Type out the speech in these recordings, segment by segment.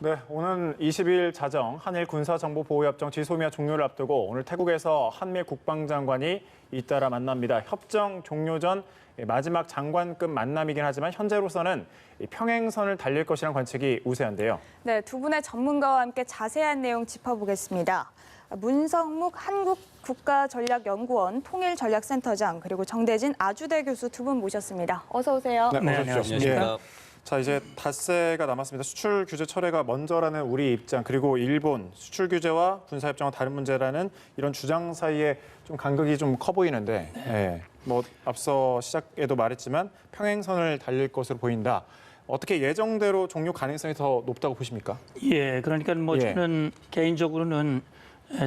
네, 오는 20일 자정 한일 군사정보보호협정 지소미아 종료를 앞두고 오늘 태국에서 한미 국방장관이 잇따라 만납니다. 협정 종료 전 마지막 장관급 만남이긴 하지만 현재로서는 평행선을 달릴 것이라는 관측이 우세한데요. 네, 두 분의 전문가와 함께 자세한 내용 짚어보겠습니다. 문성묵 한국국가전략연구원 통일전략센터장 그리고 정대진 아주대 교수 두 분 모셨습니다. 어서 오세요. 네, 어서 오십시오. 안녕하십니까. 자, 이제 닷새가 남았습니다. 수출 규제 철회가 먼저라는 우리 입장, 그리고 일본 수출 규제와 군사협정은 다른 문제라는 이런 주장 사이에 좀 간극이 좀 커 보이는데, 뭐 앞서 시작에도 말했지만 평행선을 달릴 것으로 보인다. 어떻게 예정대로 종료 가능성이 더 높다고 보십니까? 예, 그러니까 뭐 저는 개인적으로는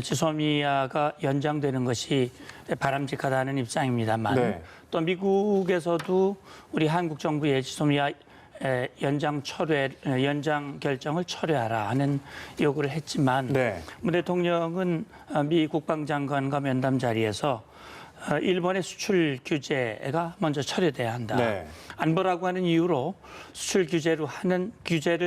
지소미아가 연장되는 것이 바람직하다는 입장입니다만 또 미국에서도 우리 한국 정부의 지소미아 연장 결정을 철회하라 하는 요구를 했지만 문 대통령은 미 국방장관과 면담 자리에서 일본의 수출 규제가 먼저 철회돼야 한다. 안보라고 하는 이유로 수출 규제를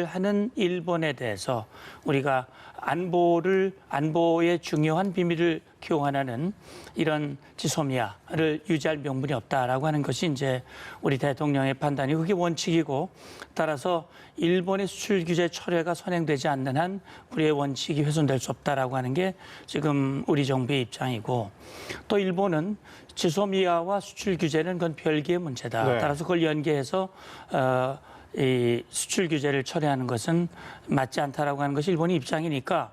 하는 일본에 대해서 우리가 안보의 중요한 비밀을 교환하는 이런 지소미아를 유지할 명분이 없다라고 하는 것이 이제 우리 대통령의 판단이고 그게 원칙이고 따라서 일본의 수출 규제 철회가 선행되지 않는 한 우리의 원칙이 훼손될 수 없다라고 하는 게 지금 우리 정부의 입장이고 또 일본은 지소미아와 수출 규제는 그건 별개의 문제다. 따라서 그걸 연계해서 이 수출 규제를 철회하는 것은 맞지 않다라고 하는 것이 일본의 입장이니까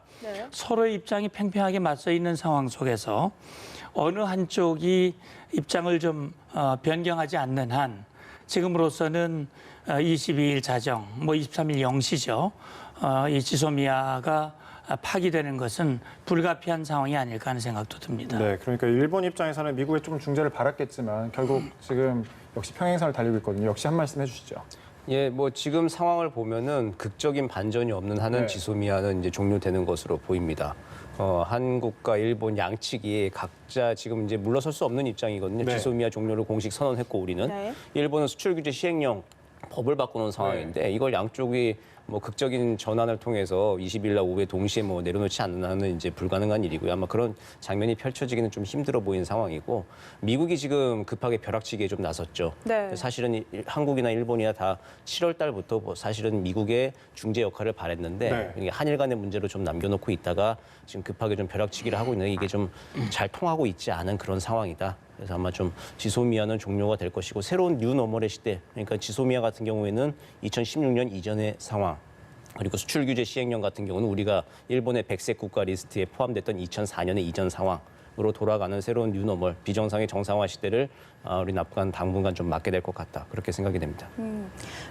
서로의 입장이 팽팽하게 맞서 있는 상황 속에서 어느 한쪽이 입장을 좀 변경하지 않는 한 지금으로서는 22일 자정, 뭐 23일 0시죠. 이 지소미아가 파기되는 것은 불가피한 상황이 아닐까 하는 생각도 듭니다. 네, 그러니까 일본 입장에서는 미국의 조금 중재를 바랐겠지만 결국 지금 역시 평행선을 달리고 있거든요. 역시 한 말씀 해주시죠. 예, 뭐 지금 상황을 보면은 극적인 반전이 없는 한은 지소미아는 이제 종료되는 것으로 보입니다. 한국과 일본 양측이 각자 지금 이제 물러설 수 없는 입장이거든요. 지소미아 종료를 공식 선언했고 우리는 일본은 수출 규제 시행령 법을 바꾸는 상황인데 이걸 양쪽이 뭐 극적인 전환을 통해서 20일 날 오후에 동시에 뭐 내려놓지 않는 한은 이제 불가능한 일이고요. 아마 그런 장면이 펼쳐지기는 좀 힘들어 보이는 상황이고 미국이 지금 급하게 벼락치기에 좀 나섰죠. 사실은 한국이나 일본이나 다 7월 달부터 뭐 사실은 미국의 중재 역할을 바랬는데 한일 간의 문제로 좀 남겨놓고 있다가 지금 급하게 좀 벼락치기를 하고 있는 이게 좀 잘 통하고 있지 않은 그런 상황이다. 그래서 아마 좀 지소미아는 종료가 될 것이고 새로운 뉴노멀의 시대, 그러니까 지소미아 같은 경우에는 2016년 이전의 상황, 그리고 수출 규제 시행령 같은 경우는 우리가 일본의 백색 국가 리스트에 포함됐던 2004년의 이전 상황으로 돌아가는 새로운 뉴노멀, 비정상의 정상화 시대를 우리 당분간 좀 맞게 될 것 같다. 그렇게 생각이 됩니다.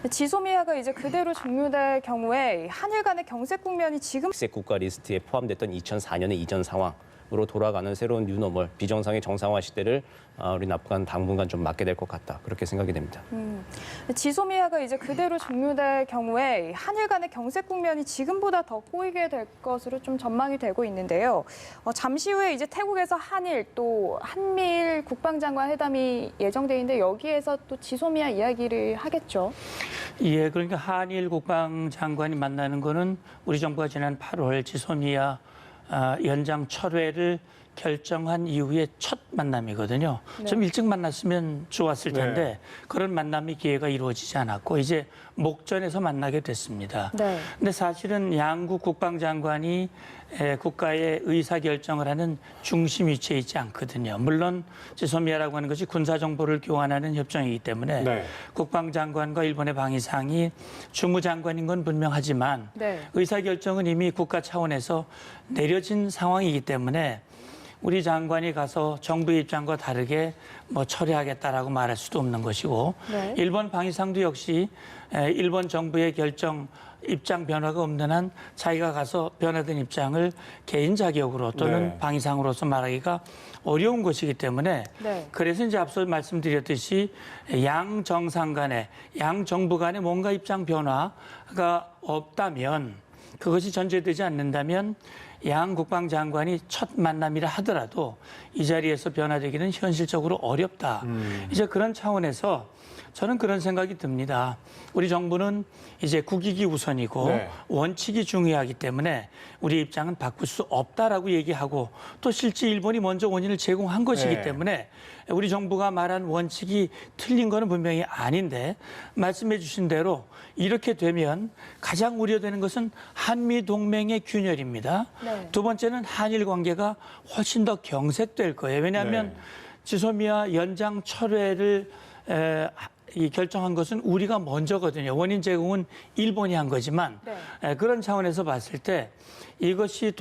지소미아가 이제 그대로 종료될 경우에 한일 간의 경색 국면이 지금 백색 국가 리스트에 포함됐던 2004년의 이전 상황. 으로 돌아가는 새로운 뉴노멀, 비정상의 정상화 시대를 우리 당분간 좀 맞게 될 것 같다. 그렇게 생각이 됩니다. 지소미아가 이제 그대로 종료될 경우에 한일 간의 경색 국면이 지금보다 더 꼬이게 될 것으로 좀 전망이 되고 있는데요. 잠시 후에 이제 태국에서 한일 또 한미일 국방장관 회담이 예정돼 있는데 여기에서 또 지소미아 이야기를 하겠죠. 예, 그러니까 한일 국방장관이 만나는 거는 우리 정부가 지난 8월 지소미아 연장 철회를 결정한 이후에 첫 만남이거든요. 좀 일찍 만났으면 좋았을 텐데 그런 만남의 기회가 이루어지지 않았고 이제 목전에서 만나게 됐습니다. 근데 사실은 양국 국방장관이 국가의 의사결정을 하는 중심 위치에 있지 않거든요. 물론 지소미아라고 하는 것이 군사정보를 교환하는 협정이기 때문에 국방장관과 일본의 방위상이 주무장관인 건 분명하지만 의사결정은 이미 국가 차원에서 내려진 상황이기 때문에 우리 장관이 가서 정부의 입장과 다르게 뭐 처리하겠다라고 말할 수도 없는 것이고 일본 방위상도 역시 일본 정부의 입장 변화가 없는 한 자기가 가서 변화된 입장을 개인 자격으로 또는 방위상으로서 말하기가 어려운 것이기 때문에 그래서 이제 앞서 말씀드렸듯이 양 정상 간에 양 정부 간에 뭔가 입장 변화가 없다면 그것이 전제되지 않는다면 양 국방장관이 첫 만남이라 하더라도 이 자리에서 변화되기는 현실적으로 어렵다. 이제 그런 차원에서 저는 그런 생각이 듭니다. 우리 정부는 이제 국익이 우선이고 네. 원칙이 중요하기 때문에 우리 입장은 바꿀 수 없다라고 얘기하고 또 실제 일본이 먼저 원인을 제공한 것이기 네. 때문에 우리 정부가 말한 원칙이 틀린 거는 분명히 아닌데 말씀해 주신 대로 이렇게 되면 가장 우려되는 것은 한미 동맹의 균열입니다. 네. 두 번째는 한일 관계가 훨씬 더 경색될 거예요. 왜냐하면 네. 지소미아 연장 철회를 결정한 것은 우리가 먼저거든요. 원인 제공은 일본이 한 거지만 네. 그런 차원에서 봤을 때 이것이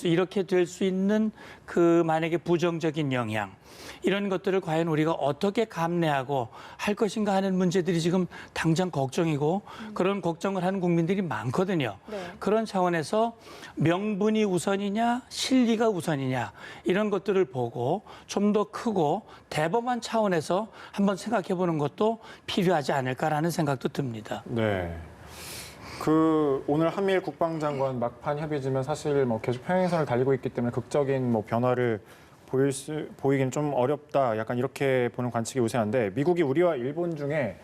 이렇게 될 수 있는 그 만약에 부정적인 영향 이런 것들을 과연 우리가 어떻게 감내하고 할 것인가 하는 문제들이 지금 당장 걱정이고 그런 걱정을 하는 국민들이 많거든요. 네. 그런 차원에서 명분이 우선이냐 실리가 우선이냐 이런 것들을 보고 좀 더 크고 대범한 차원에서 한번 생각해 보는 것도 필요하지 않을까라는 생각도 듭니다. 네. 오늘 한미일 국방장관 막판 협의지만 사실 뭐 계속 평행선을 달리고 있기 때문에 극적인 뭐 변화를 보이긴 좀 어렵다. 약간 이렇게 보는 관측이 우세한데 미국이 우리와 일본 중에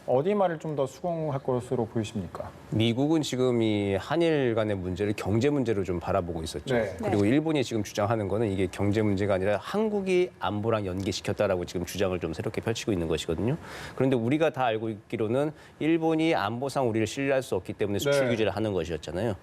어디 말을 좀 더 수긍할 것으로 보이십니까? 미국은 지금 이 한일 간의 문제를 경제 문제로 좀 바라보고 있었죠. 네. 그리고 일본이 지금 주장하는 거는 이게 경제 문제가 아니라 한국이 안보랑 연계시켰다라고 지금 주장을 좀 새롭게 펼치고 있는 것이거든요. 그런데 우리가 다 알고 있기로는 일본이 안보상 우리를 신뢰할 수 없기 때문에 수출 네. 규제를 하는 것이었잖아요.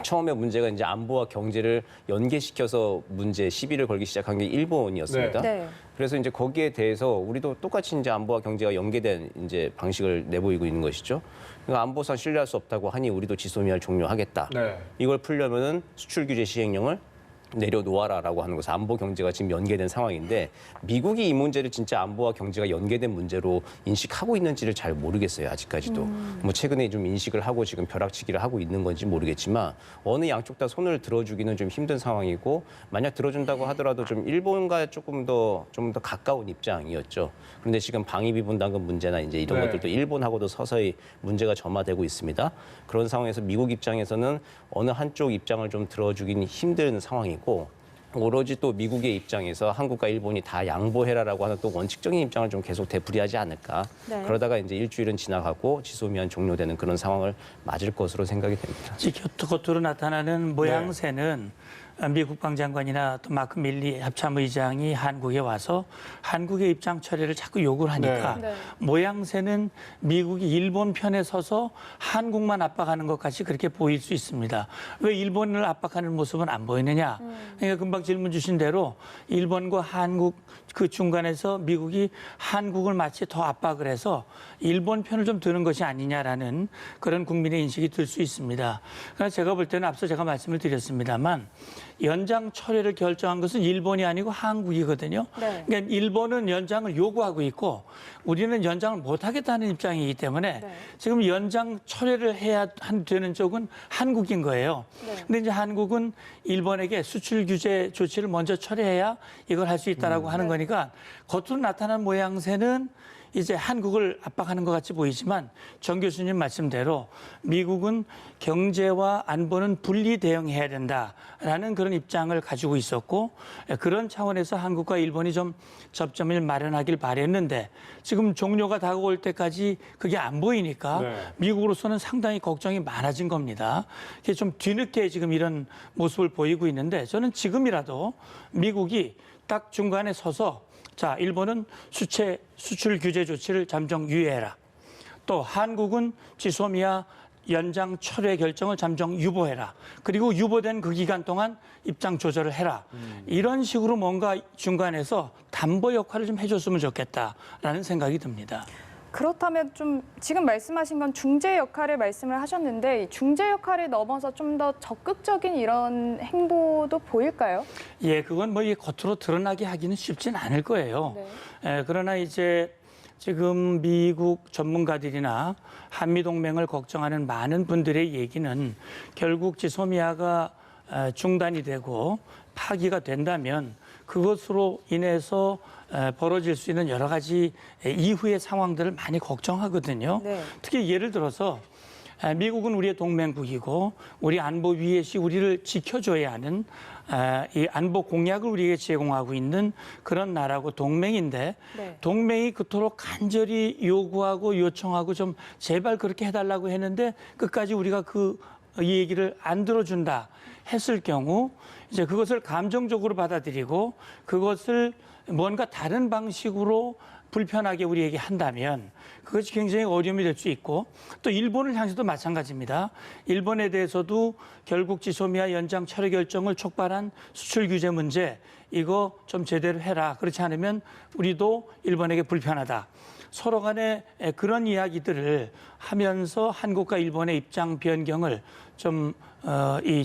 처음에 문제가 이제 안보와 경제를 연계시켜서 시비를 걸기 시작한 게 일본이었습니다. 네. 그래서 이제 거기에 대해서 우리도 똑같이 이제 안보와 경제가 연계된 이제 방식을 내보이고 있는 것이죠. 그러니까 안보상 신뢰할 수 없다고 하니 우리도 지소미아를 종료하겠다. 네. 이걸 풀려면은 수출 규제 시행령을 내려놓아라라고 하는 것은 안보 경제가 지금 연계된 상황인데 미국이 이 문제를 진짜 안보와 경제가 연계된 문제로 인식하고 있는지를 잘 모르겠어요. 아직까지도. 뭐 최근에 좀 인식을 하고 지금 벼락치기를 하고 있는 건지 모르겠지만 어느 양쪽 다 손을 들어주기는 좀 힘든 상황이고 만약 들어준다고 하더라도 좀 일본과 좀 더 가까운 입장이었죠. 그런데 지금 방위비분담금 문제나 이제 이런 네. 것들도 일본하고도 서서히 문제가 점화되고 있습니다. 그런 상황에서 미국 입장에서는 어느 한쪽 입장을 좀 들어주긴 힘든 상황이고 오로지 또 미국의 입장에서 한국과 일본이 다 양보해라라고 하는 또 원칙적인 입장을 좀 계속 되풀이하지 않을까. 네. 그러다가 이제 일주일은 지나가고 지소미아는 종료되는 그런 상황을 맞을 것으로 생각이 됩니다. 겉으로 나타나는 모양새는 미 국방장관이나 또 마크 밀리 합참의장이 한국에 와서 한국의 입장 처리를 자꾸 요구를 하니까 네. 네. 모양새는 미국이 일본 편에 서서 한국만 압박하는 것 같이 그렇게 보일 수 있습니다. 왜 일본을 압박하는 모습은 안 보이느냐? 그러니까 금방 질문 주신 대로 일본과 한국 그 중간에서 미국이 한국을 마치 더 압박을 해서 일본 편을 좀 드는 것이 아니냐라는 그런 국민의 인식이 들 수 있습니다. 그러나 제가 볼 때는 앞서 제가 말씀을 드렸습니다만 연장 철회를 결정한 것은 일본이 아니고 한국이거든요. 네. 그러니까 일본은 연장을 요구하고 있고 우리는 연장을 못하겠다는 입장이기 때문에 네. 지금 연장 철회를 해야 되는 쪽은 한국인 거예요. 네. 근데 이제 한국은 일본에게 수출 규제 조치를 먼저 철회해야 이걸 할 수 있다라고 하는 거니까 겉으로 나타난 모양새는 이제 한국을 압박하는 것 같이 보이지만 정 교수님 말씀대로 미국은 경제와 안보는 분리 대응해야 된다라는 그런 입장을 가지고 있었고 그런 차원에서 한국과 일본이 좀 접점을 마련하길 바랬는데 지금 종료가 다가올 때까지 그게 안 보이니까 네. 미국으로서는 상당히 걱정이 많아진 겁니다. 이게 좀 뒤늦게 지금 이런 모습을 보이고 있는데 저는 지금이라도 미국이 딱 중간에 서서 자, 일본은 수출 규제 조치를 잠정 유예해라. 또 한국은 지소미아 연장 철회 결정을 잠정 유보해라. 그리고 유보된 그 기간 동안 입장 조절을 해라. 이런 식으로 뭔가 중간에서 담보 역할을 좀 해줬으면 좋겠다라는 생각이 듭니다. 그렇다면 좀 지금 말씀하신 건 중재 역할을 말씀을 하셨는데 중재 역할을 넘어서 좀 더 적극적인 이런 행보도 보일까요? 예, 그건 뭐 겉으로 드러나게 하기는 쉽진 않을 거예요. 네. 그러나 이제 지금 미국 전문가들이나 한미동맹을 걱정하는 많은 분들의 얘기는 결국 지소미아가 중단이 되고 파기가 된다면 그것으로 인해서 벌어질 수 있는 여러 가지 이후의 상황들을 많이 걱정하거든요. 네. 특히 예를 들어서 미국은 우리의 동맹국이고 우리 안보 위het이 우리를 지켜줘야 하는 이 안보 공약을 우리에게 제공하고 있는 그런 나라고 동맹인데 네. 동맹이 그토록 간절히 요구하고 요청하고 좀 제발 그렇게 해달라고 했는데 끝까지 우리가 이 얘기를 안 들어준다 했을 경우 이제 그것을 감정적으로 받아들이고 그것을 뭔가 다른 방식으로 불편하게 우리에게 한다면 그것이 굉장히 어려움이 될 수 있고 또 일본을 향해서도 마찬가지입니다. 일본에 대해서도 결국 지소미아 연장 철회 결정을 촉발한 수출 규제 문제 이거 좀 제대로 해라. 그렇지 않으면 우리도 일본에게 불편하다. 서로 간에 그런 이야기들을 하면서 한국과 일본의 입장 변경을 좀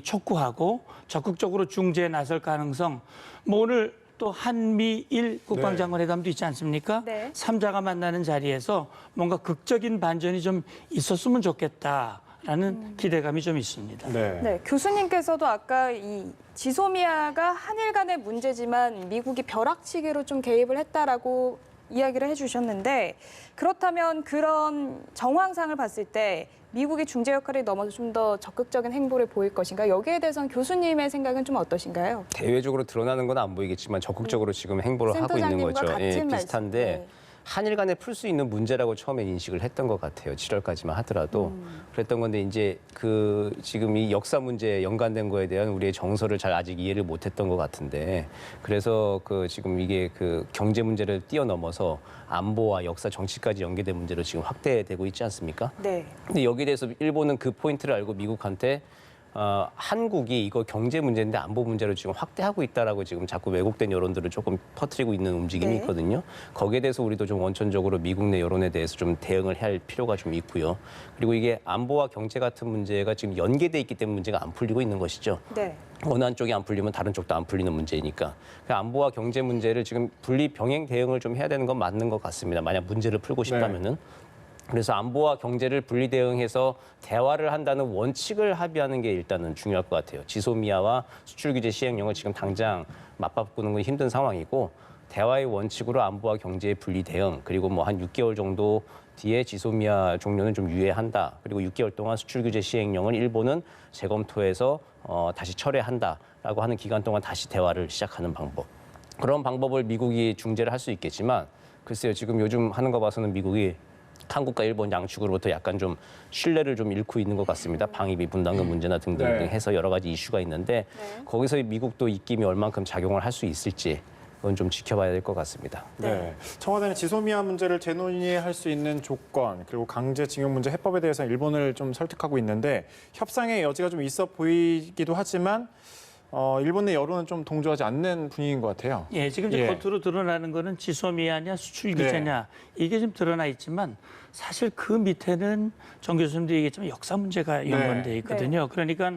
촉구하고 적극적으로 중재에 나설 가능성 뭐 오늘 또 한미일 국방장관 회담도 있지 않습니까? 네. 3자가 만나는 자리에서 뭔가 극적인 반전이 좀 있었으면 좋겠다라는 기대감이 좀 있습니다. 네. 네, 교수님께서도 아까 이 지소미아가 한일 간의 문제지만 미국이 벼락치기로 좀 개입을 했다라고 이야기를 해주셨는데 그렇다면 그런 정황상을 봤을 때 미국의 중재 역할을 넘어서 좀 더 적극적인 행보를 보일 것인가? 여기에 대해서는 교수님의 생각은 좀 어떠신가요? 대외적으로 드러나는 건 안 보이겠지만 적극적으로 지금 행보를 하고 있는 센터장님과 거죠. 같은 비슷한데 말씀. 네. 한일 간에 풀 수 있는 문제라고 처음에 인식을 했던 것 같아요. 7월까지만 하더라도 그랬던 건데 이제 지금 이 역사 문제에 연관된 거에 대한 우리의 정서를 잘 아직 이해를 못했던 것 같은데 그래서 지금 이게 경제 문제를 뛰어넘어서 안보와 역사 정치까지 연계된 문제로 지금 확대되고 있지 않습니까? 네. 근데 여기에 대해서 일본은 그 포인트를 알고 미국한테 한국이 이거 경제 문제인데 안보 문제로 지금 확대하고 있다라고 지금 자꾸 왜곡된 여론들을 조금 퍼뜨리고 있는 움직임이 네. 있거든요. 거기에 대해서 우리도 좀 원천적으로 미국 내 여론에 대해서 좀 대응을 해야 할 필요가 좀 있고요. 그리고 이게 안보와 경제 같은 문제가 지금 연계돼 있기 때문에 문제가 안 풀리고 있는 것이죠. 네. 어느 한쪽이 안 풀리면 다른 쪽도 안 풀리는 문제니까 그 안보와 경제 문제를 지금 분리 병행 대응을 좀 해야 되는 건 맞는 것 같습니다. 만약 문제를 풀고 싶다면은. 그래서 안보와 경제를 분리 대응해서 대화를 한다는 원칙을 합의하는 게 일단은 중요할 것 같아요. 지소미아와 수출 규제 시행령을 지금 당장 맞바꾸는 건 힘든 상황이고 대화의 원칙으로 안보와 경제의 분리 대응 그리고 뭐 한 6개월 정도 뒤에 지소미아 종료는 좀 유예한다. 그리고 6개월 동안 수출 규제 시행령을 일본은 재검토해서 다시 철회한다라고 하는 기간 동안 다시 대화를 시작하는 방법. 그런 방법을 미국이 중재를 할 수 있겠지만 글쎄요. 지금 요즘 하는 거 봐서는 미국이 한국과 일본 양측으로부터 약간 좀 신뢰를 좀 잃고 있는 것 같습니다. 방위비 분담금 문제나 등등 네. 해서 여러 가지 이슈가 있는데 거기서 미국도 입김이 얼만큼 작용을 할 수 있을지 그건 좀 지켜봐야 될 것 같습니다. 네. 청와대는 지소미아 문제를 재논의할 수 있는 조건 그리고 강제징용 문제 해법에 대해서 일본을 좀 설득하고 있는데 협상의 여지가 좀 있어 보이기도 하지만 일본 내 여론은 좀 동조하지 않는 분위기인 것 같아요. 예, 지금 이제 겉으로 드러나는 거는 지소미아냐 수출 규제냐 이게 좀 드러나 있지만 사실 그 밑에는 정 교수님도 얘기했지만 역사 문제가 연관돼 있거든요. 그러니까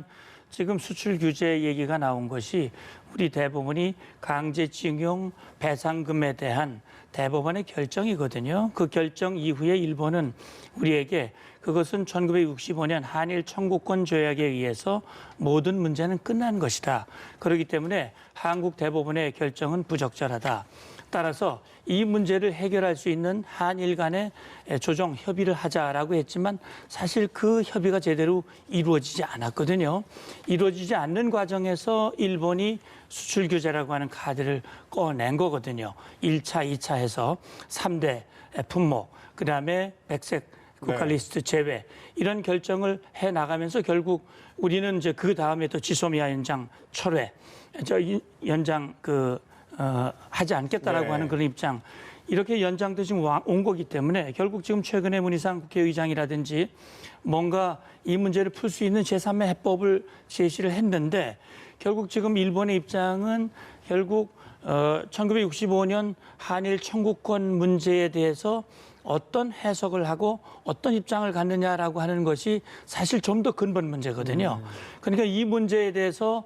지금 수출 규제 얘기가 나온 것이 우리 대법원이 강제징용 배상금에 대한 대법원의 결정이거든요. 그 결정 이후에 일본은 우리에게 그것은 1965년 한일 청구권 조약에 의해서 모든 문제는 끝난 것이다. 그렇기 때문에 한국 대법원의 결정은 부적절하다. 따라서 이 문제를 해결할 수 있는 한일 간의 조정 협의를 하자라고 했지만 사실 그 협의가 제대로 이루어지지 않았거든요. 이루어지지 않는 과정에서 일본이 수출 규제라고 하는 카드를 꺼낸 거거든요. 1차, 2차 해서 3대 품목, 그다음에 백색 국가 리스트 제외 이런 결정을 해 나가면서 결국 우리는 이제 그 다음에 또 지소미아 연장 철회, 연장 하지 않겠다라고 하는 그런 입장. 이렇게 연장도 지금 온 거기 때문에 결국 지금 최근에 문희상 국회의장이라든지 뭔가 이 문제를 풀 수 있는 제3의 해법을 제시를 했는데 결국 지금 일본의 입장은 결국 1965년 한일 청구권 문제에 대해서 어떤 해석을 하고 어떤 입장을 갖느냐라고 하는 것이 사실 좀 더 근본 문제거든요. 그러니까 이 문제에 대해서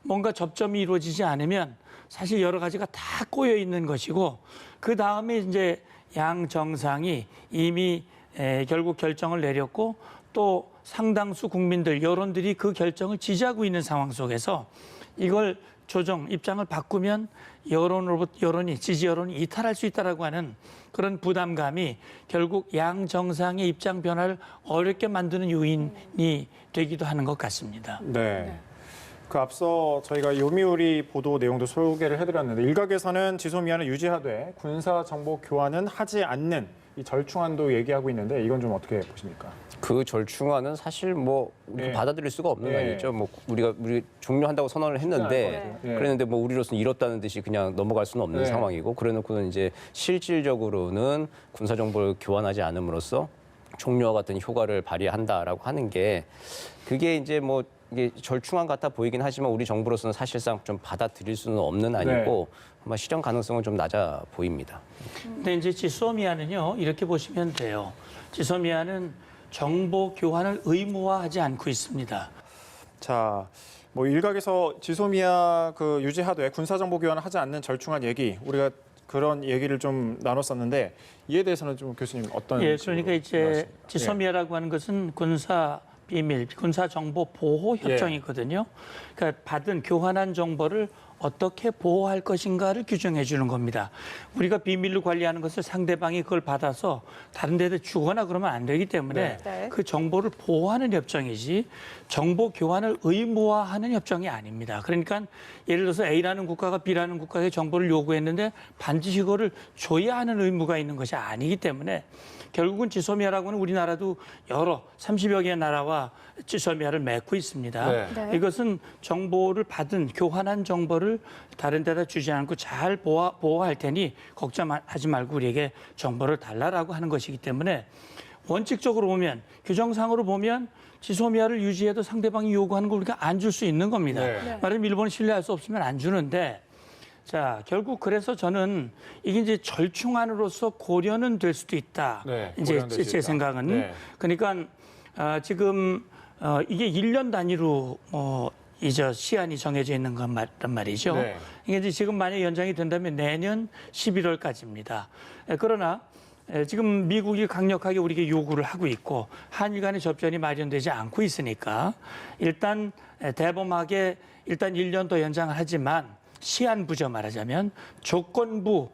뭔가 접점이 이루어지지 않으면 사실 여러 가지가 다 꼬여 있는 것이고 그 다음에 이제 양 정상이 이미 결국 결정을 내렸고 또 상당수 국민들 여론들이 그 결정을 지지하고 있는 상황 속에서 이걸 조정 입장을 바꾸면 지지 여론이 이탈할 수 있다라고 하는 그런 부담감이 결국 양 정상의 입장 변화를 어렵게 만드는 요인이 되기도 하는 것 같습니다. 네. 그 앞서 저희가 요미우리 보도 내용도 소개를 해드렸는데 일각에서는 지소미아는 유지하되 군사 정보 교환은 하지 않는 이 절충안도 얘기하고 있는데 이건 좀 어떻게 보십니까? 그 절충안은 사실 뭐 우리가 네. 받아들일 수가 없는 네. 아니죠. 뭐 우리 종료한다고 선언을 했는데 네. 네. 그랬는데 뭐 우리로서는 이뤘다는 듯이 그냥 넘어갈 수는 없는 네. 상황이고 그래놓고는 이제 실질적으로는 군사 정보를 교환하지 않음으로써 종료와 같은 효과를 발휘한다라고 하는 게 그게 이제 뭐 이게 절충안 같아 보이긴 하지만 우리 정부로서는 사실상 좀 받아들일 수는 없는 아니고 아마 실현 가능성은 좀 낮아 보입니다. 근데 이제 지소미아는요, 이렇게 보시면 돼요. 지소미아는 정보 교환을 의무화하지 않고 있습니다. 자, 뭐 일각에서 지소미아 그 유지하되 군사 정보 교환을 하지 않는 절충안 얘기 우리가 그런 얘기를 좀 나눴었는데 이에 대해서는 좀 교수님 어떤 예, 식으로 그러니까 이제 말씀하세요? 지소미아라고 하는 것은 군사 비밀, 군사 정보 보호 협정이거든요. 그러니까 받은 교환한 정보를 어떻게 보호할 것인가를 규정해 주는 겁니다. 우리가 비밀로 관리하는 것을 상대방이 그걸 받아서 다른 데다 주거나 그러면 안 되기 때문에 네. 그 정보를 보호하는 협정이지 정보 교환을 의무화하는 협정이 아닙니다. 그러니까 예를 들어서 A라는 국가가 B라는 국가에 정보를 요구했는데 반드시 그거를 줘야 하는 의무가 있는 것이 아니기 때문에 결국은 지소미아라고는 우리나라도 여러 30여 개의 나라와 지소미아를 맺고 있습니다. 네. 이것은 정보를 받은 교환한 정보를 다른 데다 주지 않고 잘 보호할 테니 걱정하지 말고 우리에게 정보를 달라라고 하는 것이기 때문에 원칙적으로 보면 규정상으로 보면 지소미아를 유지해도 상대방이 요구하는 걸 우리가 안 줄 수 있는 겁니다. 네. 말하자면 일본을 신뢰할 수 없으면 안 주는데 자, 결국 그래서 저는 이게 이제 절충안으로서 고려는 될 수도 있다. 네, 이제 고려는 될수 제 있다. 생각은. 네. 그러니까 지금 이게 1년 단위로 이제 시한이 정해져 있는 건 말이죠. 네. 이게 이제 지금 만약 연장이 된다면 내년 11월까지입니다. 그러나 지금 미국이 강력하게 우리에게 요구를 하고 있고 한일 간의 접전이 마련되지 않고 있으니까 일단 대범하게 일단 1년 더 연장을 하지만 시한부죠 말하자면 조건부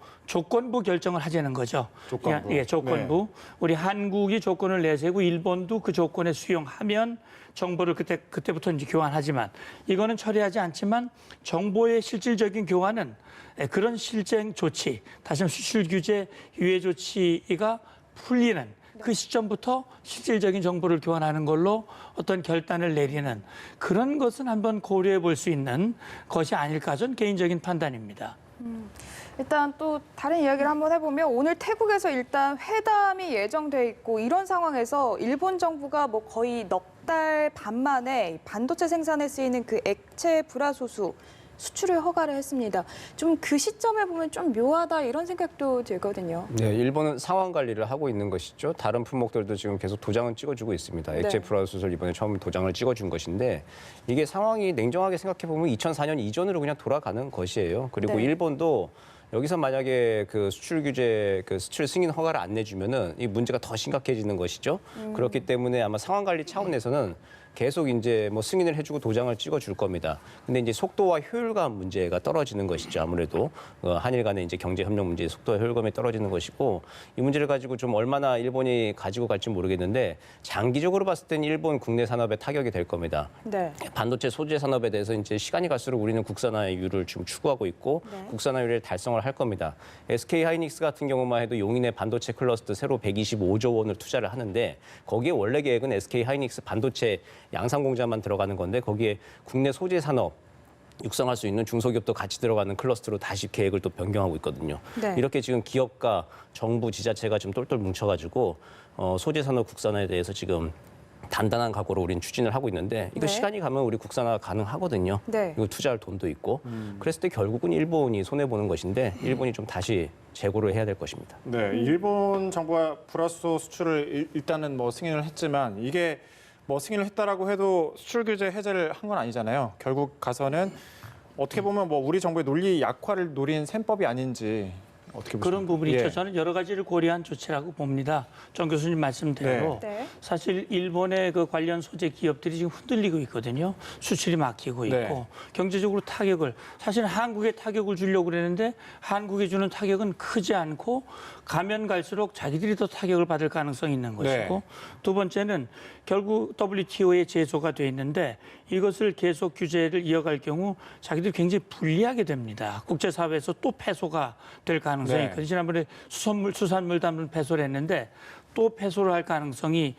결정을 하자는 거죠. 조건부. 예, 조건부. 우리 한국이 조건을 내세우고 일본도 그 조건에 수용하면 정보를 그때부터 이제 교환하지만 이거는 처리하지 않지만 정보의 실질적인 교환은 그런 실쟁 조치, 다시 말해 수출 규제 유예 조치가 풀리는 그 시점부터 실질적인 정보를 교환하는 걸로 어떤 결단을 내리는 그런 것은 한번 고려해 볼 수 있는 것이 아닐까 전 개인적인 판단입니다. 일단 또 다른 이야기를 한번 해보면 오늘 태국에서 일단 회담이 예정돼 있고 이런 상황에서 일본 정부가 뭐 거의 넉 달 반 만에 반도체 생산에 쓰이는 그 액체 불화소수 수출을 허가를 했습니다. 좀 그 시점에 보면 좀 묘하다 이런 생각도 들거든요. 네, 일본은 상황 관리를 하고 있는 것이죠. 다른 품목들도 지금 계속 도장은 찍어주고 있습니다. 액체 네. 불화수소를 이번에 처음 도장을 찍어준 것인데 이게 상황이 냉정하게 생각해 보면 2004년 이전으로 그냥 돌아가는 것이에요. 그리고 네. 일본도 여기서 만약에 그 수출 규제, 그 수출 승인 허가를 안 내주면은 이 문제가 더 심각해지는 것이죠. 그렇기 때문에 아마 상황 관리 차원에서는 계속 이제 뭐 승인을 해주고 도장을 찍어줄 겁니다. 근데 이제 속도와 효율감 문제가 떨어지는 것이죠. 아무래도 한일 간의 이제 경제 협력 문제, 속도와 효율감이 떨어지는 것이고 이 문제를 가지고 좀 얼마나 일본이 가지고 갈지 모르겠는데 장기적으로 봤을 때는 일본 국내 산업에 타격이 될 겁니다. 네. 반도체 소재 산업에 대해서 이제 시간이 갈수록 우리는 국산화율을 지금 추구하고 있고 네. 국산화율을 달성을 할 겁니다. SK 하이닉스 같은 경우만 해도 용인의 반도체 클러스터 새로 125조 원을 투자를 하는데 거기에 원래 계획은 SK 하이닉스 반도체 양산 공장만 들어가는 건데 거기에 국내 소재 산업 육성할 수 있는 중소기업도 같이 들어가는 클러스터로 다시 계획을 또 변경하고 있거든요. 네. 이렇게 지금 기업과 정부, 지자체가 좀 똘똘 뭉쳐가지고 소재 산업 국산화에 대해서 지금 단단한 각오로 우리는 추진을 하고 있는데 이거 네. 시간이 가면 우리 국산화 가능하거든요. 네. 이거 투자할 돈도 있고 그랬을 때 결국은 일본이 손해 보는 것인데 일본이 좀 다시 재고를 해야 될 것입니다. 네, 일본 정부가 불화수소 수출을 일단은 뭐 승인을 했지만 이게 뭐 승인을 했다라고 해도 수출 규제 해제를 한 건 아니잖아요. 결국 가서는 어떻게 보면 뭐 우리 정부의 논리 약화를 노린 셈법이 아닌지 어떻게 보십니까? 그런 부분이 예. 있죠. 저는 여러 가지를 고려한 조치라고 봅니다. 정 교수님 말씀대로 네. 사실 일본의 그 관련 소재 기업들이 지금 흔들리고 있거든요. 수출이 막히고 있고 네. 경제적으로 타격을 사실 한국에 타격을 주려고 그랬는데 한국에 주는 타격은 크지 않고 가면 갈수록 자기들이 더 타격을 받을 가능성이 있는 것이고 네. 두 번째는 결국 WTO에 제소가 돼 있는데 이것을 계속 규제를 이어갈 경우 자기들이 굉장히 불리하게 됩니다. 국제사회에서 또 패소가 될 가능성이 네. 있거든요. 지난번에 수산물 담은 패소를 했는데 또 패소를 할 가능성이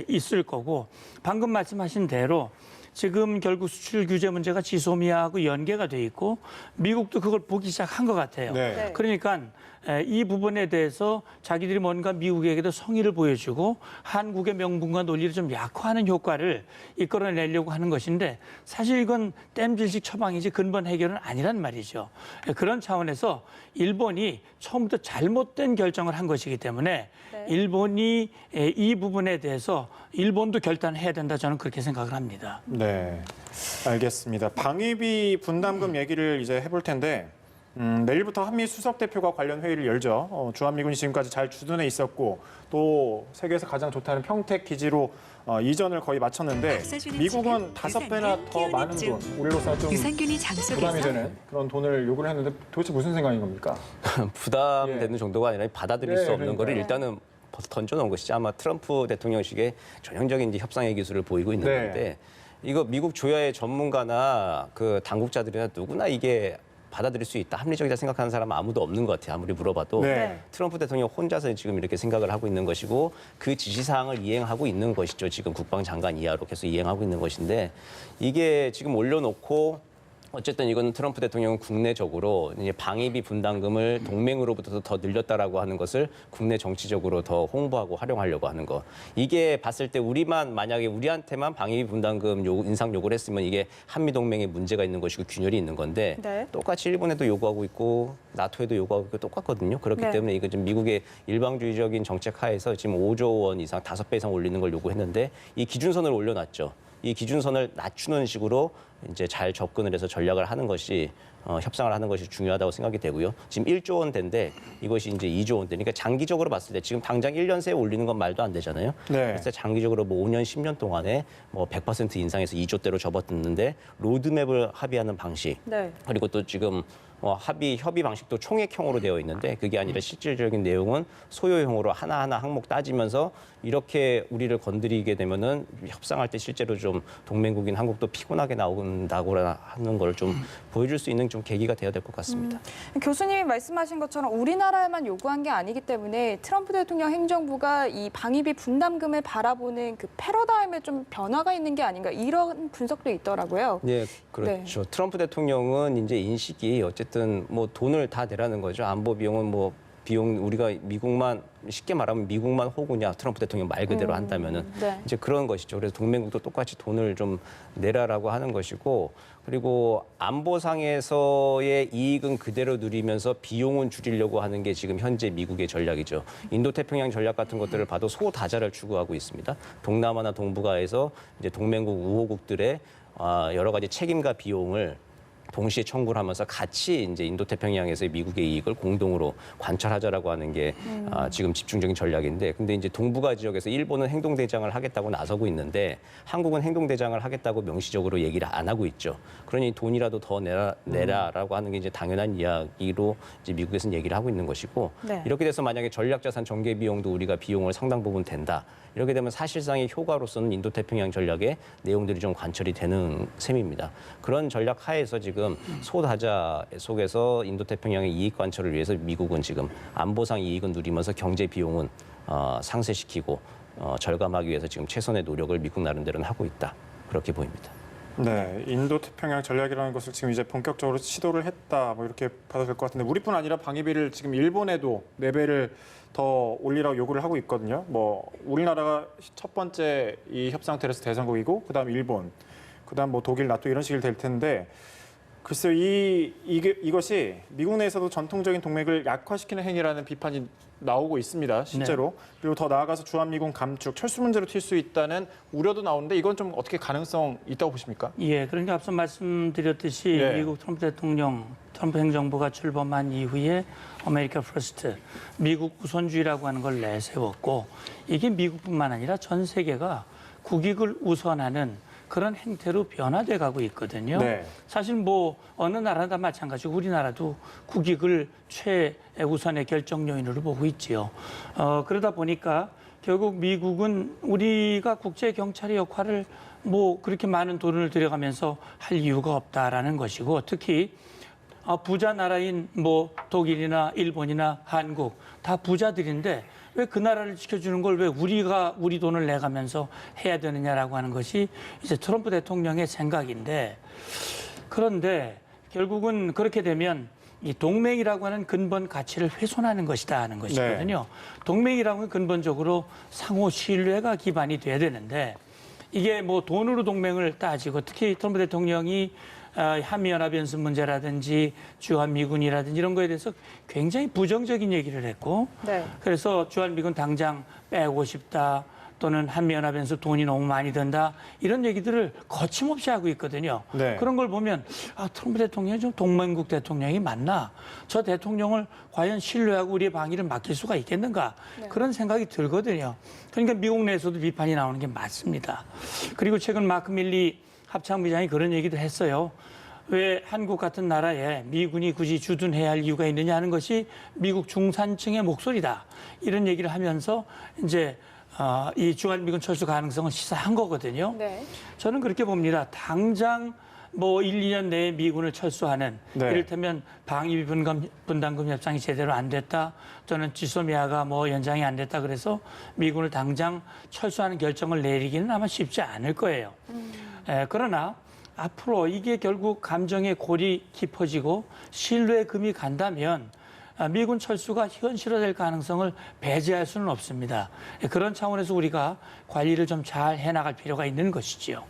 있을 거고 방금 말씀하신 대로 지금 결국 수출 규제 문제가 지소미아하고 연계가 돼 있고 미국도 그걸 보기 시작한 것 같아요. 네. 네. 그러니까 이 부분에 대해서 자기들이 뭔가 미국에게도 성의를 보여주고 한국의 명분과 논리를 좀 약화하는 효과를 이끌어내려고 하는 것인데 사실 이건 땜질식 처방이지 근본 해결은 아니란 말이죠. 그런 차원에서 일본이 처음부터 잘못된 결정을 한 것이기 때문에 네. 일본이 이 부분에 대해서 일본도 결단을 해야 된다 저는 그렇게 생각을 합니다. 네, 알겠습니다. 방위비 분담금 얘기를 이제 해볼 텐데 내일부터 한미 수석 대표가 관련 회의를 열죠. 주한미군이 지금까지 잘 주둔해 있었고 또 세계에서 가장 좋다는 평택 기지로 이전을 거의 마쳤는데 미국은 5배나 더 많은 돈, 우리로서 좀 유산균이 장 부담이 속에서 되는 그런 돈을 요구를 했는데 도대체 무슨 생각인 겁니까? 부담되는 예. 정도가 아니라 받아들일 네, 수 없는 거를 그러니까요. 일단은 던져놓은 것이지 아마 트럼프 대통령식의 전형적인 이제 협상의 기술을 보이고 있는 네. 건데 이거 미국 조야의 전문가나 그 당국자들이나 누구나 이게 받아들일 수 있다, 합리적이다 생각하는 사람은 아무도 없는 것 같아요. 아무리 물어봐도. 네. 트럼프 대통령 혼자서 지금 이렇게 생각을 하고 있는 것이고 그 지시사항을 이행하고 있는 것이죠. 지금 국방장관 이하로 계속 이행하고 있는 것인데 이게 지금 올려놓고 어쨌든 이거는 트럼프 대통령은 국내적으로 이제 방위비 분담금을 동맹으로부터 더 늘렸다라고 하는 것을 국내 정치적으로 더 홍보하고 활용하려고 하는 거. 이게 봤을 때 우리만 만약에 우리한테만 방위비 분담금 인상 요구를 했으면 이게 한미 동맹에 문제가 있는 것이고 균열이 있는 건데 네. 똑같이 일본에도 요구하고 있고 나토에도 요구하고 있고 똑같거든요. 그렇기 네. 때문에 이거 좀 미국의 일방주의적인 정책 하에서 지금 5조 원 이상 5배 이상 올리는 걸 요구했는데 이 기준선을 올려놨죠. 이 기준선을 낮추는 식으로 이제 잘 접근을 해서 전략을 하는 것이 협상을 하는 것이 중요하다고 생각이 되고요. 지금 1조 원대인데 이것이 이제 2조 원대. 그러니까 장기적으로 봤을 때 지금 당장 1년 새에 올리는 건 말도 안 되잖아요. 네. 그래서 장기적으로 뭐 5년, 10년 동안에 뭐 100% 인상해서 2조대로 접어듣는데 로드맵을 합의하는 방식. 네. 그리고 또 지금 협의 방식도 총액형으로 되어 있는데 그게 아니라 실질적인 내용은 소요형으로 하나하나 항목 따지면서 이렇게 우리를 건드리게 되면은 협상할 때 실제로 좀 동맹국인 한국도 피곤하게 나온다고 하는 걸 좀 보여줄 수 있는 좀 계기가 되어야 될 것 같습니다. 교수님이 말씀하신 것처럼 우리나라에만 요구한 게 아니기 때문에 트럼프 대통령 행정부가 이 방위비 분담금을 바라보는 그 패러다임에 좀 변화가 있는 게 아닌가 이런 분석도 있더라고요. 네, 그렇죠. 트럼프 대통령은 이제 인식이 어쨌든 뭐 돈을 다 내라는 거죠. 안보 비용은 뭐 비용 우리가 미국만 쉽게 말하면 미국만 호구냐 트럼프 대통령 말 그대로 한다면은 네. 이제 그런 것이죠. 그래서 동맹국도 똑같이 돈을 좀 내라라고 하는 것이고 그리고 안보상에서의 이익은 그대로 누리면서 비용은 줄이려고 하는 게 지금 현재 미국의 전략이죠. 인도태평양 전략 같은 것들을 봐도 소다자를 추구하고 있습니다. 동남아나 동북아에서 이제 동맹국 우호국들의 여러 가지 책임과 비용을 동시에 청구를 하면서 같이 이제 인도태평양에서의 미국의 이익을 공동으로 관철하자라고 하는 게 지금 집중적인 전략인데 근데 이제 동북아 지역에서 일본은 행동대장을 하겠다고 나서고 있는데 한국은 행동대장을 하겠다고 명시적으로 얘기를 안 하고 있죠. 그러니 돈이라도 더 내라라고 하는 게 이제 당연한 이야기로 이제 미국에서는 얘기를 하고 있는 것이고 네. 이렇게 돼서 만약에 전략자산 전개 비용도 우리가 비용을 상당 부분 된다. 이렇게 되면 사실상의 효과로서는 인도태평양 전략의 내용들이 좀 관철이 되는 셈입니다. 그런 전략 하에서 지금 소다자 속에서 인도태평양의 이익 관철을 위해서 미국은 지금 안보상 이익은 누리면서 경제 비용은 상쇄시키고 절감하기 위해서 지금 최선의 노력을 미국 나름대로는 하고 있다. 그렇게 보입니다. 네, 인도태평양 전략이라는 것을 지금 이제 본격적으로 시도를 했다, 뭐 이렇게 봐도 될 것 같은데 우리뿐 아니라 방위비를 지금 일본에도 4배를 더 올리라고 요구를 하고 있거든요. 뭐 우리나라가 첫 번째 이 협상 테레스 대상국이고, 그다음 일본, 그다음 뭐 독일, 나토 이런 식이 될 텐데. 글쎄요, 이것이 미국 내에서도 전통적인 동맹을 약화시키는 행위라는 비판이 나오고 있습니다, 실제로. 네. 그리고 더 나아가서 주한미군 감축, 철수 문제로 튈 수 있다는 우려도 나오는데 이건 좀 어떻게 가능성 있다고 보십니까? 예, 그러니까 앞서 말씀드렸듯이 예. 미국 트럼프 대통령 트럼프 행정부가 출범한 이후에 아메리카 퍼스트, 미국 우선주의라고 하는 걸 내세웠고 이게 미국뿐만 아니라 전 세계가 국익을 우선하는 그런 행태로 변화돼 가고 있거든요. 네. 사실 뭐 어느 나라나 마찬가지고 우리나라도 국익을 최우선의 결정 요인으로 보고 있지요. 그러다 보니까 결국 미국은 우리가 국제 경찰의 역할을 뭐 그렇게 많은 돈을 들여가면서 할 이유가 없다라는 것이고 특히 부자 나라인 뭐 독일이나 일본이나 한국 다 부자들인데 왜 그 나라를 지켜주는 걸 왜 우리가 우리 돈을 내가면서 해야 되느냐라고 하는 것이 이제 트럼프 대통령의 생각인데 그런데 결국은 그렇게 되면 이 동맹이라고 하는 근본 가치를 훼손하는 것이다 하는 것이거든요. 동맹이라고 하면 근본적으로 상호 신뢰가 기반이 돼야 되는데 이게 뭐 돈으로 동맹을 따지고 특히 트럼프 대통령이 한미연합연습 문제라든지 주한미군이라든지 이런 거에 대해서 굉장히 부정적인 얘기를 했고 네. 그래서 주한미군 당장 빼고 싶다 또는 한미연합연습 돈이 너무 많이 든다 이런 얘기들을 거침없이 하고 있거든요. 네. 그런 걸 보면 트럼프 대통령이 좀 동맹국 대통령이 맞나? 저 대통령을 과연 신뢰하고 우리의 방위를 맡길 수가 있겠는가? 네. 그런 생각이 들거든요. 그러니까 미국 내에서도 비판이 나오는 게 맞습니다. 그리고 최근 마크 밀리 합참의장이 그런 얘기도 했어요. 왜 한국 같은 나라에 미군이 굳이 주둔해야 할 이유가 있느냐 하는 것이 미국 중산층의 목소리다. 이런 얘기를 하면서 이제 이 주한미군 철수 가능성을 시사한 거거든요. 네. 저는 그렇게 봅니다. 당장 뭐 1, 2년 내에 미군을 철수하는 네. 이를테면 방위비 분담금 협상이 제대로 안 됐다 또는 지소미아가 뭐 연장이 안 됐다 그래서 미군을 당장 철수하는 결정을 내리기는 아마 쉽지 않을 거예요. 그러나 앞으로 이게 결국 감정의 골이 깊어지고 신뢰의 금이 간다면 미군 철수가 현실화될 가능성을 배제할 수는 없습니다. 그런 차원에서 우리가 관리를 좀 잘 해나갈 필요가 있는 것이지요.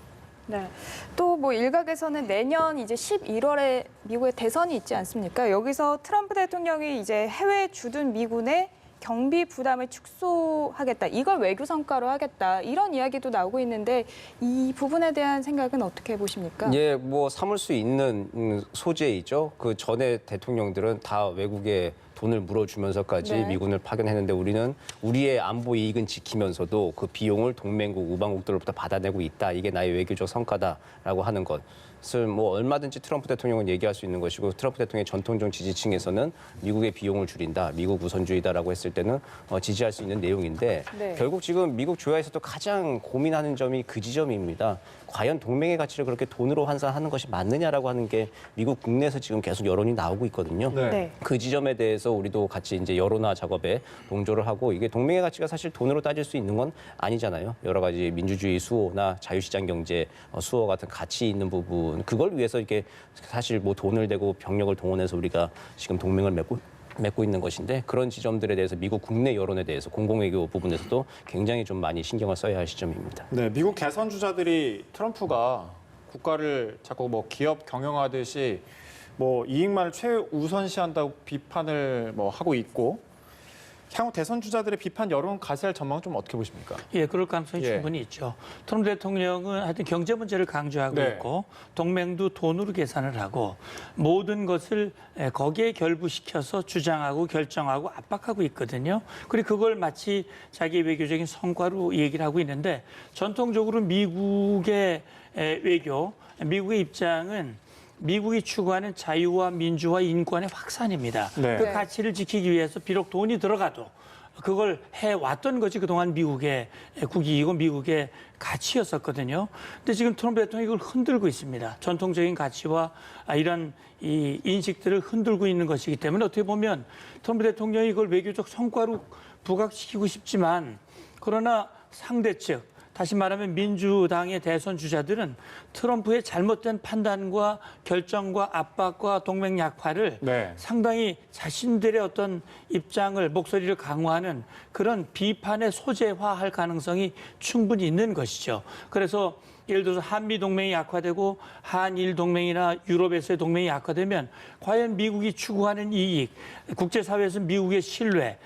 네. 또 뭐 일각에서는 내년 이제 11월에 미국의 대선이 있지 않습니까? 여기서 트럼프 대통령이 이제 해외 주둔 미군의 경비 부담을 축소하겠다. 이걸 외교 성과로 하겠다. 이런 이야기도 나오고 있는데 이 부분에 대한 생각은 어떻게 보십니까? 예, 뭐 삼을 수 있는 소재이죠. 그 전에 대통령들은 다 외국에 돈을 물어주면서까지 네. 미군을 파견했는데 우리는 우리의 안보 이익은 지키면서도 그 비용을 동맹국, 우방국들로부터 받아내고 있다. 이게 나의 외교적 성과다라고 하는 것을 뭐 얼마든지 트럼프 대통령은 얘기할 수 있는 것이고 트럼프 대통령의 전통적 지지층에서는 미국의 비용을 줄인다, 미국 우선주의다라고 했을 때는 지지할 수 있는 내용인데 네. 결국 지금 미국 조야에서도 가장 고민하는 점이 그 지점입니다. 과연 동맹의 가치를 그렇게 돈으로 환산하는 것이 맞느냐라고 하는 게 미국 국내에서 지금 계속 여론이 나오고 있거든요. 네. 그 지점에 대해서 우리도 같이 이제 여론화 작업에 동조를 하고 이게 동맹의 가치가 사실 돈으로 따질 수 있는 건 아니잖아요. 여러 가지 민주주의 수호나 자유시장 경제 수호 같은 가치 있는 부분 그걸 위해서 이게 사실 뭐 돈을 대고 병력을 동원해서 우리가 지금 동맹을 맺고 있는 것인데 그런 지점들에 대해서 미국 국내 여론에 대해서 공공외교 부분에서도 굉장히 좀 많이 신경을 써야 할 시점입니다. 네, 미국 대선 주자들이 트럼프가 국가를 자꾸 뭐 기업 경영하듯이 뭐 이익만을 최우선시한다고 비판을 뭐 하고 있고 향후 대선 주자들의 비판 여론 가세할 전망은 좀 어떻게 보십니까? 예, 그럴 가능성이 예. 충분히 있죠. 트럼프 대통령은 하여튼 경제 문제를 강조하고 네. 있고 동맹도 돈으로 계산을 하고 모든 것을 거기에 결부시켜서 주장하고 결정하고 압박하고 있거든요. 그리고 그걸 마치 자기 외교적인 성과로 얘기를 하고 있는데 전통적으로 미국의 외교, 미국의 입장은 미국이 추구하는 자유와 민주화, 인권의 확산입니다. 네. 그 네. 가치를 지키기 위해서 비록 돈이 들어가도 그걸 해왔던 것이 그동안 미국의 국익이고 미국의 가치였었거든요. 근데 지금 트럼프 대통령이 이걸 흔들고 있습니다. 전통적인 가치와 이런 이 인식들을 흔들고 있는 것이기 때문에 어떻게 보면 트럼프 대통령이 이걸 외교적 성과로 부각시키고 싶지만 그러나 상대 측 다시 말하면 민주당의 대선 주자들은 트럼프의 잘못된 판단과 결정과 압박과 동맹 약화를 네. 상당히 자신들의 어떤 입장을 목소리를 강화하는 그런 비판의 소재화할 가능성이 충분히 있는 것이죠. 그래서 예를 들어서 한미 동맹이 약화되고 한일 동맹이나 유럽에서의 동맹이 약화되면 과연 미국이 추구하는 이익, 국제사회에서 미국의 신뢰,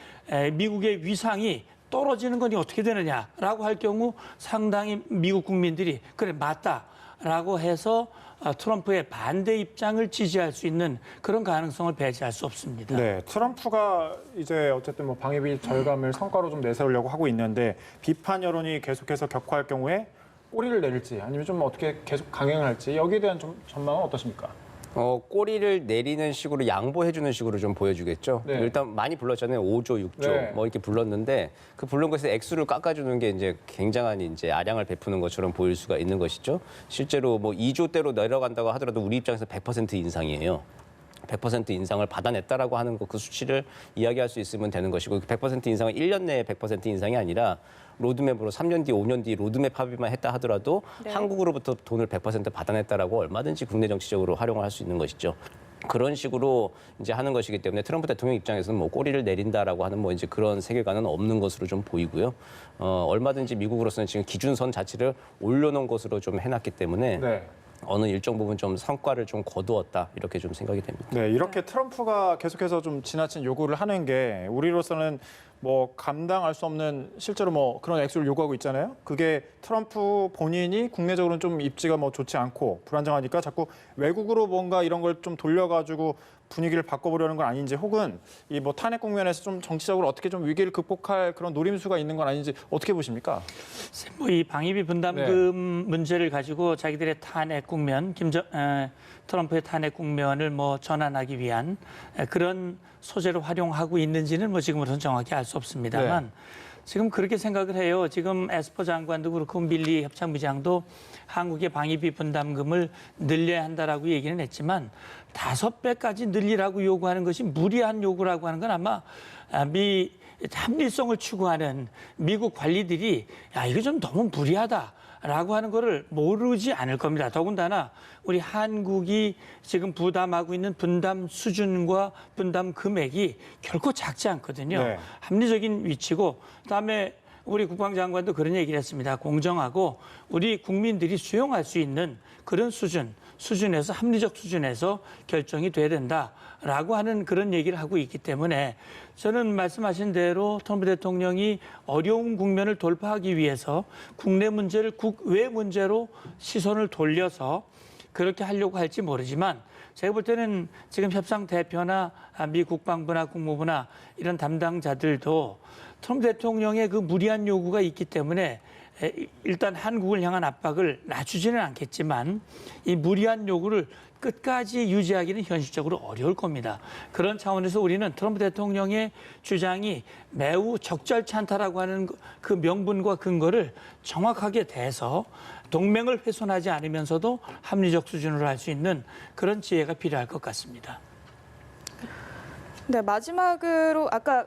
미국의 위상이 떨어지는 건 어떻게 되느냐라고 할 경우 상당히 미국 국민들이 그래 맞다. 라고 해서 트럼프의 반대 입장을 지지할 수 있는 그런 가능성을 배제할 수 없습니다. 네, 트럼프가 이제 어쨌든 뭐 방위비 절감을 성과로 좀 내세우려고 하고 있는데 비판 여론이 계속해서 격화할 경우에 꼬리를 내릴지 아니면 좀 어떻게 계속 강행할지 여기에 대한 좀 전망은 어떠십니까? 꼬리를 내리는 식으로 양보해주는 식으로 좀 보여주겠죠. 네. 일단 많이 불렀잖아요. 5조, 6조 네. 뭐 이렇게 불렀는데 그 부른 것에 액수를 깎아주는 게 이제 굉장한 이제 아량을 베푸는 것처럼 보일 수가 있는 것이죠. 실제로 뭐 2조대로 내려간다고 하더라도 우리 입장에서 100% 인상이에요. 100% 인상을 받아냈다라고 하는 그 수치를 이야기할 수 있으면 되는 것이고 100% 인상은 1년 내에 100% 인상이 아니라 로드맵으로 3년 뒤, 5년 뒤 로드맵 합의만 했다 하더라도 네. 한국으로부터 돈을 100% 받아냈다라고 얼마든지 국내 정치적으로 활용을 할 수 있는 것이죠. 그런 식으로 이제 하는 것이기 때문에 트럼프 대통령 입장에서는 뭐 꼬리를 내린다라고 하는 뭐 이제 그런 세계관은 없는 것으로 좀 보이고요. 얼마든지 미국으로서는 지금 기준선 자체를 올려놓은 것으로 좀 해놨기 때문에 네. 어느 일정 부분 좀 성과를 좀 거두었다 이렇게 좀 생각이 됩니다. 네, 이렇게 트럼프가 계속해서 좀 지나친 요구를 하는 게 우리로서는 뭐 감당할 수 없는 실제로 뭐 그런 액수를 요구하고 있잖아요. 그게 트럼프 본인이 국내적으로는 좀 입지가 뭐 좋지 않고 불안정하니까 자꾸 외국으로 뭔가 이런 걸 좀 돌려가지고 분위기를 바꿔보려는 건 아닌지 혹은 이 뭐 탄핵 국면에서 좀 정치적으로 어떻게 좀 위기를 극복할 그런 노림수가 있는 건 아닌지 어떻게 보십니까? 뭐 이 방위비 분담금 문제를 가지고 자기들의 탄핵 국면, 트럼프의 탄핵 국면을 뭐 전환하기 위한 그런 소재로 활용하고 있는지는 뭐 지금으로서는 정확히 알 수 없습니다만 지금 그렇게 생각을 해요. 지금 에스퍼 장관도 그렇고 밀리 협참부장도 한국의 방위비 분담금을 늘려야 한다라고 얘기는 했지만 5배까지 늘리라고 요구하는 것이 무리한 요구라고 하는 건 아마 합리성을 추구하는 미국 관리들이 야 이거 좀 너무 무리하다라고 하는 거를 모르지 않을 겁니다. 더군다나 우리 한국이 지금 부담하고 있는 분담 수준과 분담 금액이 결코 작지 않거든요. 네. 합리적인 위치고 그다음에 우리 국방장관도 그런 얘기를 했습니다. 공정하고 우리 국민들이 수용할 수 있는 그런 수준에서 합리적 수준에서 결정이 돼야 된다라고 하는 그런 얘기를 하고 있기 때문에 저는 말씀하신 대로 트럼프 대통령이 어려운 국면을 돌파하기 위해서 국내 문제를 국외 문제로 시선을 돌려서 그렇게 하려고 할지 모르지만 제가 볼 때는 지금 협상 대표나 미 국방부나 국무부나 이런 담당자들도 트럼프 대통령의 그 무리한 요구가 있기 때문에 일단 한국을 향한 압박을 낮추지는 않겠지만 이 무리한 요구를 끝까지 유지하기는 현실적으로 어려울 겁니다. 그런 차원에서 우리는 트럼프 대통령의 주장이 매우 적절치 않다라고 하는 그 명분과 근거를 정확하게 대서 동맹을 훼손하지 않으면서도 합리적 수준으로 할 수 있는 그런 지혜가 필요할 것 같습니다. 네, 마지막으로 아까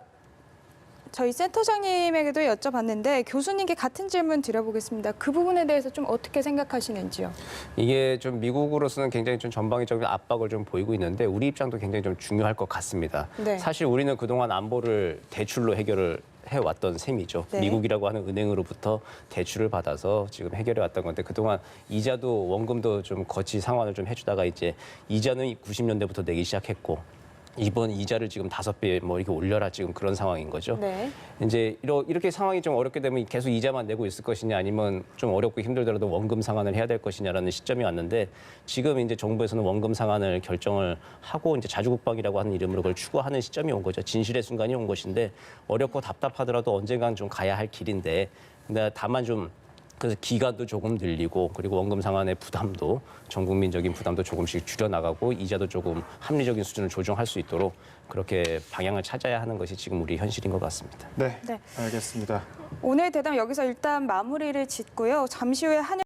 저희 센터장님에게도 여쭤봤는데 교수님께 같은 질문 드려보겠습니다. 그 부분에 대해서 좀 어떻게 생각하시는지요? 이게 좀 미국으로서는 굉장히 좀 전방위적인 압박을 좀 보이고 있는데 우리 입장도 굉장히 좀 중요할 것 같습니다. 네. 사실 우리는 그동안 안보를 대출로 해결을 해왔던 셈이죠. 네. 미국이라고 하는 은행으로부터 대출을 받아서 지금 해결해 왔던 건데 그동안 이자도 원금도 좀 거치 상환을 좀 해주다가 이제 이자는 90년대부터 내기 시작했고 이번 이자를 지금 5배 뭐 이렇게 올려라 지금 그런 상황인 거죠. 네. 이제 이렇게 상황이 좀 어렵게 되면 계속 이자만 내고 있을 것이냐 아니면 좀 어렵고 힘들더라도 원금 상환을 해야 될 것이냐라는 시점이 왔는데 지금 이제 정부에서는 원금 상환을 결정을 하고 이제 자주국방이라고 하는 이름으로 그걸 추구하는 시점이 온 거죠. 진실의 순간이 온 것인데 어렵고 답답하더라도 언젠간 좀 가야 할 길인데 근데 다만 좀 그래서 기간도 조금 늘리고 그리고 원금 상환의 부담도 전 국민적인 부담도 조금씩 줄여나가고 이자도 조금 합리적인 수준을 조정할 수 있도록 그렇게 방향을 찾아야 하는 것이 지금 우리 현실인 것 같습니다. 네, 네. 알겠습니다. 오늘 대담 여기서 일단 마무리를 짓고요. 잠시 후에 한일